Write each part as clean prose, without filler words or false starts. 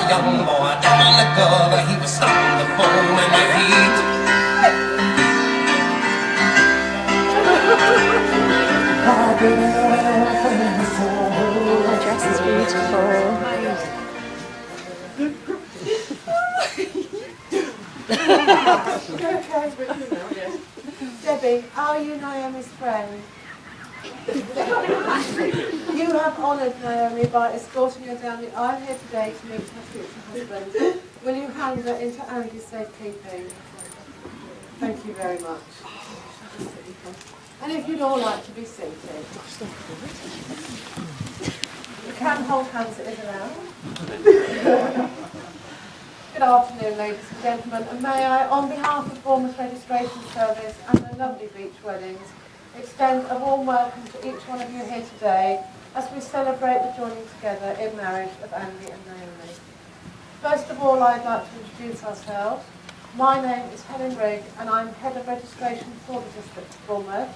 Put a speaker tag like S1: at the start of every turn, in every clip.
S1: young boy down in the gutter. He was stomping the foam in the heat.
S2: Her dress is beautiful.
S3: Debbie, are you Naomi's friend? You have honoured Naomi by escorting her down the aisle here today to meet her future husband. Will you hand her into Andy's safekeeping? Thank you very much. And if you'd all like to be seated. You can hold hands, it is allowed. Good afternoon, ladies and gentlemen, and may I, on behalf of Bournemouth Registration Service and the lovely beach weddings, extend a warm welcome to each one of you here today as we celebrate the joining together in marriage of Andy and Naomi. First of all, I'd like to introduce ourselves. My name is Helen Rigg and I'm Head of Registration for the District of Bournemouth,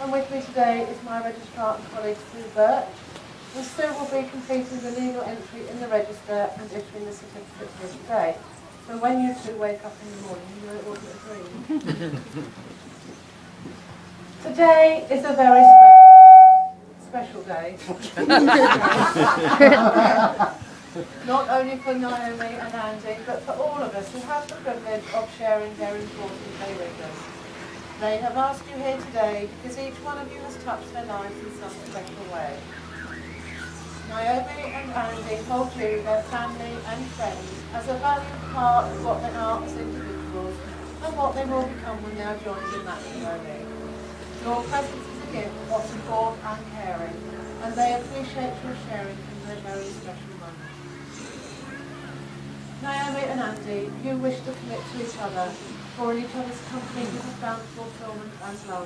S3: and with me today is my registrar and colleague Sue Birch. And Sue will be completing the legal entry in the register and issuing the certificate here today. So when you two wake up in the morning, you know it wasn't a dream. Today is a very special day. Not only for Naomi and Andy, but for all of us who have the privilege of sharing their important day with us. They have asked you here today because each one of you has touched their lives in some special way. Naomi and Andy hold you, their family and friends, as a valued part of what they are as individuals and what they will become when they are joined in matrimony. Your presence is a gift of support and caring, and they appreciate your sharing in their very special moment. Naomi and Andy, you wish to commit to each other, for in each other's company you have found fulfillment and love.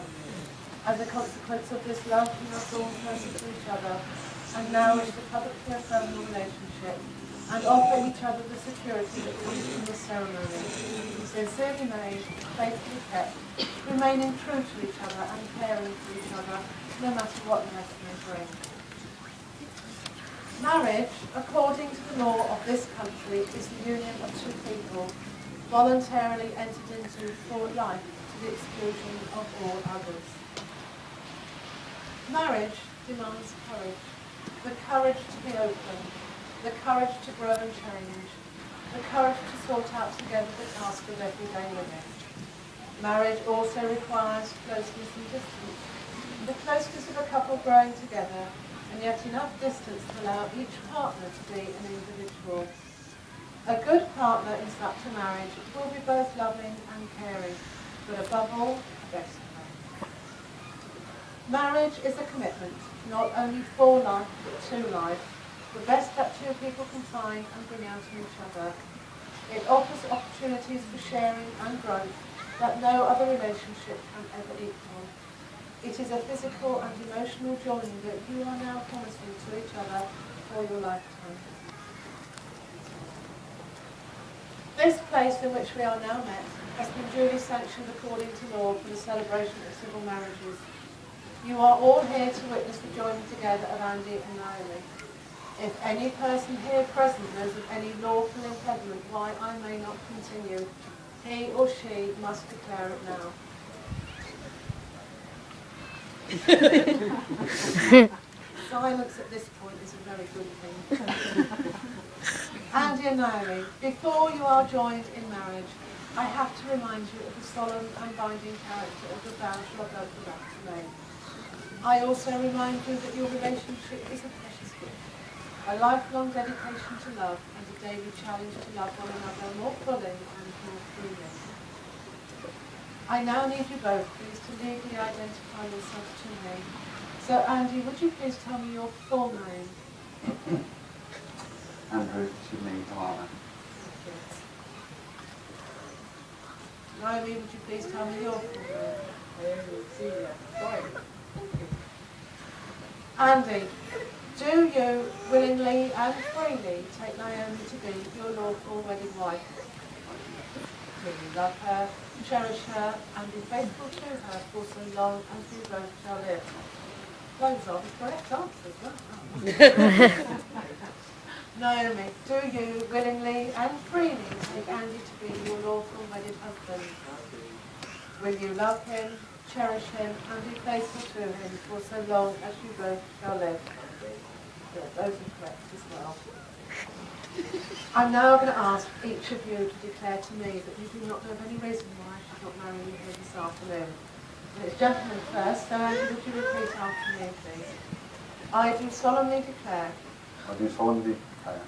S3: As a consequence of this love, you have drawn closer to each other, and now wish to publicly affirm your relationship and offer each other the security that comes from this ceremony. Sincerely made, faithfully kept, remaining true to each other and caring for each other, no matter what life may bring. Marriage, according to the law of this country, is the union of two people, voluntarily entered into for life to the exclusion of all others. Marriage demands courage. The courage to be open, the courage to grow and change, the courage to sort out together the task of everyday living. Marriage also requires closeness and distance, the closeness of a couple growing together, and yet enough distance to allow each partner to be an individual. A good partner in such a marriage will be both loving and caring, but above all, a best friend. Marriage is a commitment, not only for life, but to life, the best that two people can find and bring out in each other. It offers opportunities for sharing and growth that no other relationship can ever equal. It is a physical and emotional joining that you are now promising to each other for your lifetime. This place in which we are now met has been duly sanctioned according to law for the celebration of civil marriages. You are all here to witness the joining together of Andy and Naomi. If any person here present knows of any lawful impediment why I may not continue, he or she must declare it now. Silence at this point is a very good thing. Andy and Naomi, before you are joined in marriage, I have to remind you of the solemn and binding character of the vows you are both about to make. I also remind you that your relationship is a precious gift, a lifelong dedication to love and a daily challenge to love one another more fully and more freely. I now need you both, please, to legally identify yourselves to me. So, Andy, would you please tell me your full name?
S4: Andrew, to me, Larner.
S3: Naomi, would you please tell me your full name? Andy, do you willingly and freely take Naomi to be your lawful wedded wife? Will you love her, cherish her, and be faithful to her for so long as you both shall live? Those are the correct answers, weren't they? Naomi, do you willingly and freely take Andy to be your lawful wedded husband? Will you love him, cherish him, and be faithful to him for so long as you both shall live? Yeah, those are correct as well. I'm now going to ask each of you to declare to me that you do not know of any reason why I should not marry you here this afternoon. And it's gentlemen first, so Andy, would you repeat after me, please? I do solemnly declare
S4: I do solemnly declare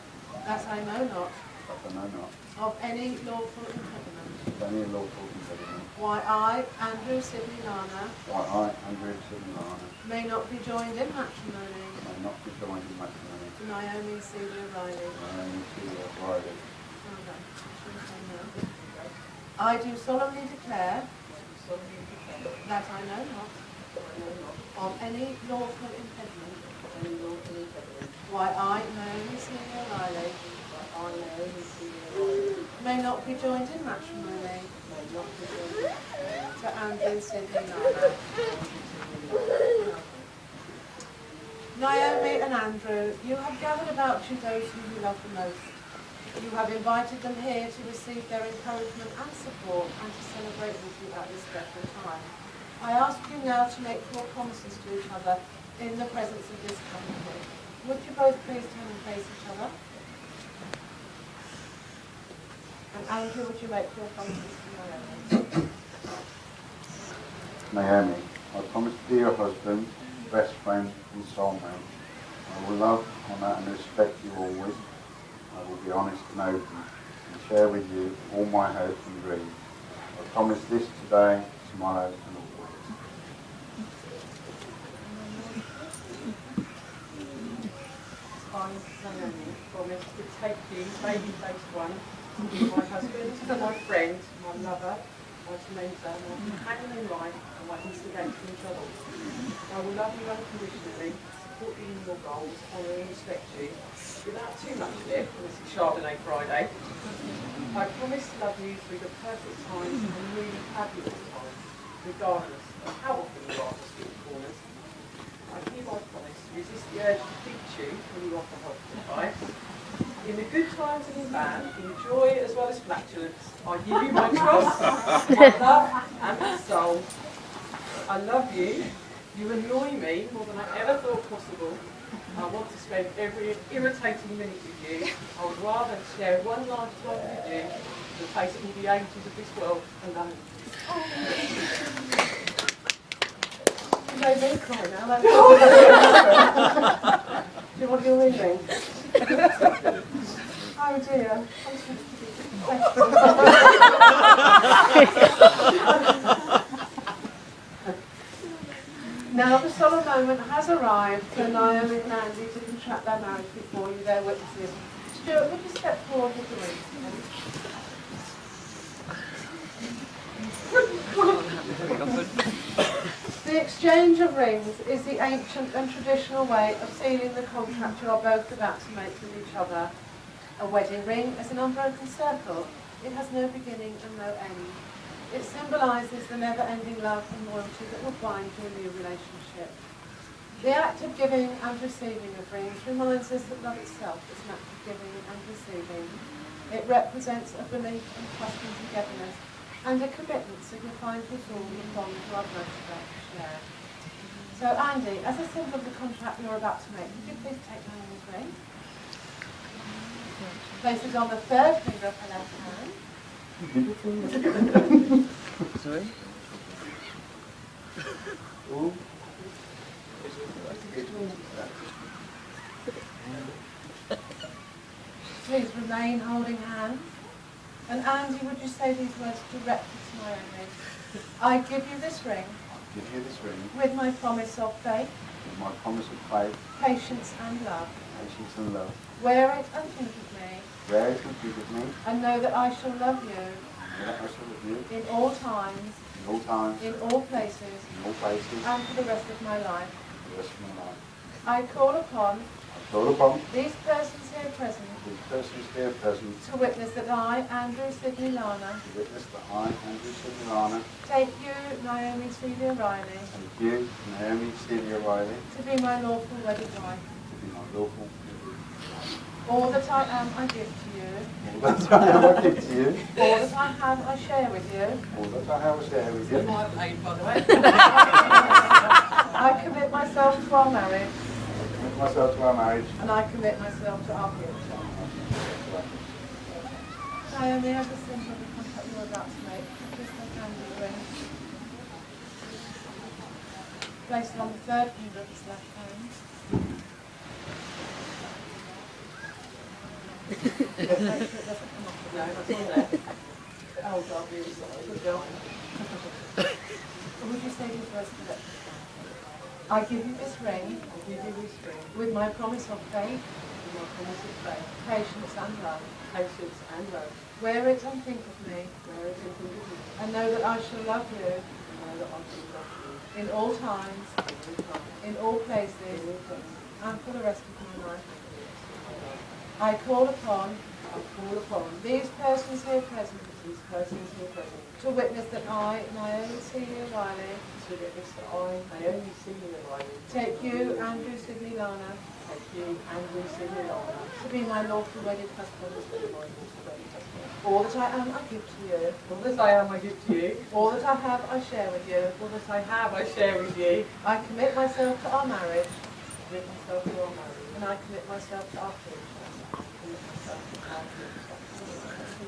S3: that I know not
S4: that I know not
S3: of any lawful impediment
S4: of any lawful impediment
S3: why I, Andrew Sidney Larner,
S4: why I, Andrew Sidney Larner,
S3: may not be joined in matrimony
S4: may not be joined in matrimony
S3: to Naomi Celia Riley.
S4: Naomi Celia Riley.
S3: Well done. I do solemnly declare that I know not of any lawful impediment why I, Naomi Celia Riley, may not be joined in matrimony to Andrew Sidney Larner. Naomi and Andrew, you have gathered about you those whom you love the most. You have invited them here to receive their encouragement and support and to celebrate with you at this special time. I ask you now to make your promises to each other in the presence of this company. Would you both please turn and face each other? And Andrew, would you make your promises to Naomi?
S4: Naomi, I promise to be your husband, best friend and soulmate. I will love, honour and respect you always. I will be honest and open and share with you all my hopes and dreams. I promise this today, tomorrow and always.
S3: I, Naomi,
S5: promise to take you, baby-faced one, to be my husband, my friend, my lover, my tormentor, my companion in life, and my instigator in trouble. I will love you unconditionally, support you in your goals, honour and respect you, without too much lip, and this is Chardonnay Friday. I promise to love you through the perfect times and really fabulous times, regardless of how often you are to street corners. I hereby promise to resist the urge to beat you when you offer help to fight. In the good times and in bad, in joy as well as flatulence, I give you my trust, my love and my soul. I love you. You annoy me more than I ever thought possible. I want to spend every irritating minute with you. I would rather share one lifetime with you than face all the ages of this world alone.
S3: You made me cry now. That's do you want your ring? Oh dear. I'm supposed to be Now the solemn moment has arrived for Naomi and Andy to contract their marriage before you, their witnesses. Stuart, would you step forward with the rings, please? The exchange of rings is the ancient and traditional way of sealing the contract you are both about to make with each other. A wedding ring is an unbroken circle. It has no beginning and no end. It symbolises the never-ending love and loyalty that will bind your new relationship. The act of giving and receiving of rings reminds us that love itself is an act of giving and receiving. It represents a belief and trust in togetherness and a commitment signifying to us all the bond you are both about to share. So Andy, as a symbol of the contract you're about to make, would you please take Naomi's ring? Place it on the third finger of her left hand.
S2: Sorry?
S4: Ooh.
S3: Please remain holding hands. And Andy, would you say these words directly to Naomi? I give you this ring
S4: I give you this ring
S3: with my promise of faith,
S4: with my promise of faith,
S3: patience and love.
S4: patience and love.
S3: Wear it and think of me,
S4: Wear it and keep with me,
S3: and know that I shall love you
S4: and that I shall love you
S3: in all times,
S4: in all times,
S3: in all places,
S4: in all places,
S3: and for the rest of my life.
S4: for the rest of my life.
S3: I call upon
S4: I call upon
S3: these persons here present
S4: these persons here present
S3: to witness that I, Andrew Sidney Larner,
S4: to witness that I, Andrew Sidney Larner,
S3: take you, Naomi Celia Riley,
S4: and you, Naomi Celia Riley,
S3: to be my lawful wedded wife.
S4: to be my lawful wife.
S3: All that I am, I give to you.
S4: All that I am, I give to you.
S3: All that I have, I share with you.
S4: All that I have, I share with you.
S5: My blade, by the way.
S3: I commit myself to our marriage.
S4: I commit myself to our marriage.
S3: And I commit myself to our future. Naomi, I just think of the contract you're about to make. Just a hand ring. Place it on the third finger of his left hand. Make sure it doesn't come off.
S5: No, that's on there. Oh God, really sorry. Good girl.
S3: Would you say these words correctly? I give you this ring.
S5: I give you this ring.
S3: With my promise of faith,
S5: With my promise of faith,
S3: patience and love.
S5: patience and love.
S3: Wear it and think of me,
S5: Where is it in you?
S3: and know that I shall love you
S5: And know that I will love you.
S3: in all times,
S5: Every time.
S3: in all places,
S5: Every time.
S3: and for the rest of my life. I call upon
S5: I call upon
S3: these persons here present
S5: these persons here present
S3: to witness that I, Naomi Celia Riley,
S5: to witness that I, Naomi Celia Riley,
S3: take you, Andrew Sidney Larner,
S5: take you, Andrew Celia Larner,
S3: to be my lawful wedded husband.
S5: to be my lawful wedded husband.
S3: All that I am, I give to you.
S5: All that I am, I give to you.
S3: All that I have, I share with you.
S5: All that I have, I share with you.
S3: I commit myself to our marriage,
S5: Commit myself to our marriage.
S3: and I commit myself to our future.
S5: Commit myself to our future.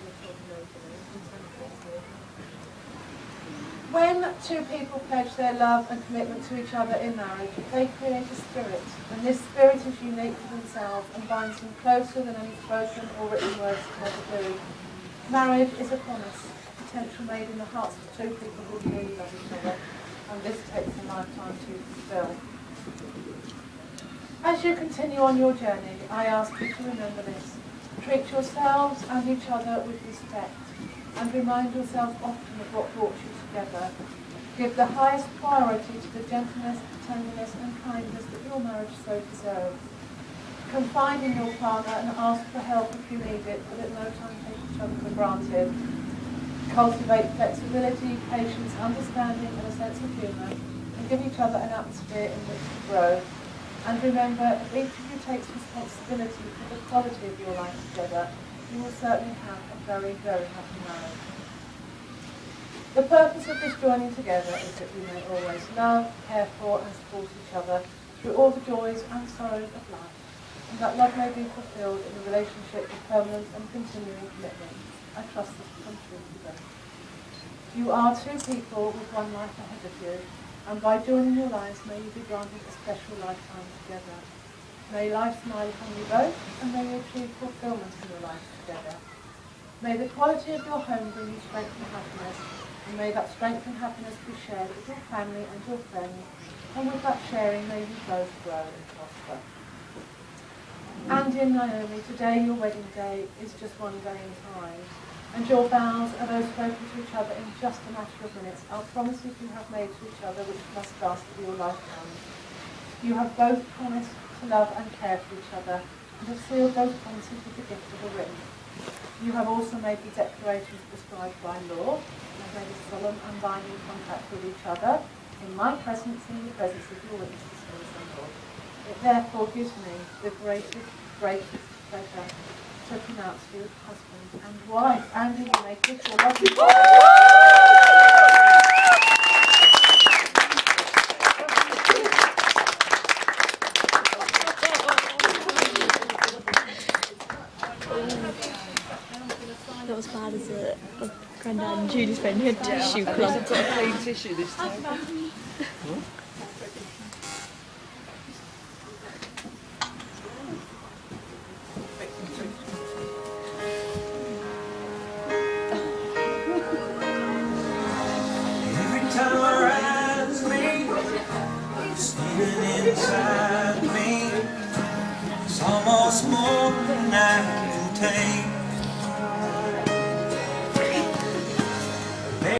S3: When two people pledge their love and commitment to each other in marriage, they create a spirit, and this spirit is unique to themselves and binds them closer than any spoken or written words can ever do. Marriage is a promise, potential made in the hearts of two people who really love each other, and this takes a lifetime to fulfill. As you continue on your journey, I ask you to remember this. Treat yourselves and each other with respect, and remind yourselves often of what brought you together. Give the highest priority to the gentleness, tenderness and kindness that your marriage so deserves. Confide in your partner and ask for help if you need it, but at no time take each other for granted. Cultivate flexibility, patience, understanding and a sense of humour, and give each other an atmosphere in which to grow. And remember, if each of you takes responsibility for the quality of your life together, you will certainly have a very, very happy marriage. The purpose of this joining together is that we may always love, care for and support each other through all the joys and sorrows of life, and that love may be fulfilled in a relationship with permanent and continuing commitment. I trust this to come true today. You are two people with one life ahead of you, and by joining your lives may you be granted a special lifetime together. May life smile upon you both, and may you achieve fulfillment in your life together. May the quality of your home bring you strength and happiness, and may that strength and happiness be shared with your family and your friends, and with that sharing may you both grow and prosper. And in Naomi, today your wedding day is just one day in time, and your vows are those spoken to each other in just a matter of minutes, are promises you have made to each other which must last for your lifetime. You have both promised to love and care for each other, and have sealed those promises with the gift of a ring. You have also made the declarations prescribed by law, and have made a solemn and binding contract with each other, in my presence and in the presence of your witnesses in this assembly. It therefore gives me the greatest pleasure to pronounce you husband and wife, and you may kiss your lovely
S2: Not as bad as a Grandad and Julie's friend who had tissue clumps.
S5: I've got a clean tissue this time.
S1: Every time I rise, me, stealing inside me, it's almost more than I can take.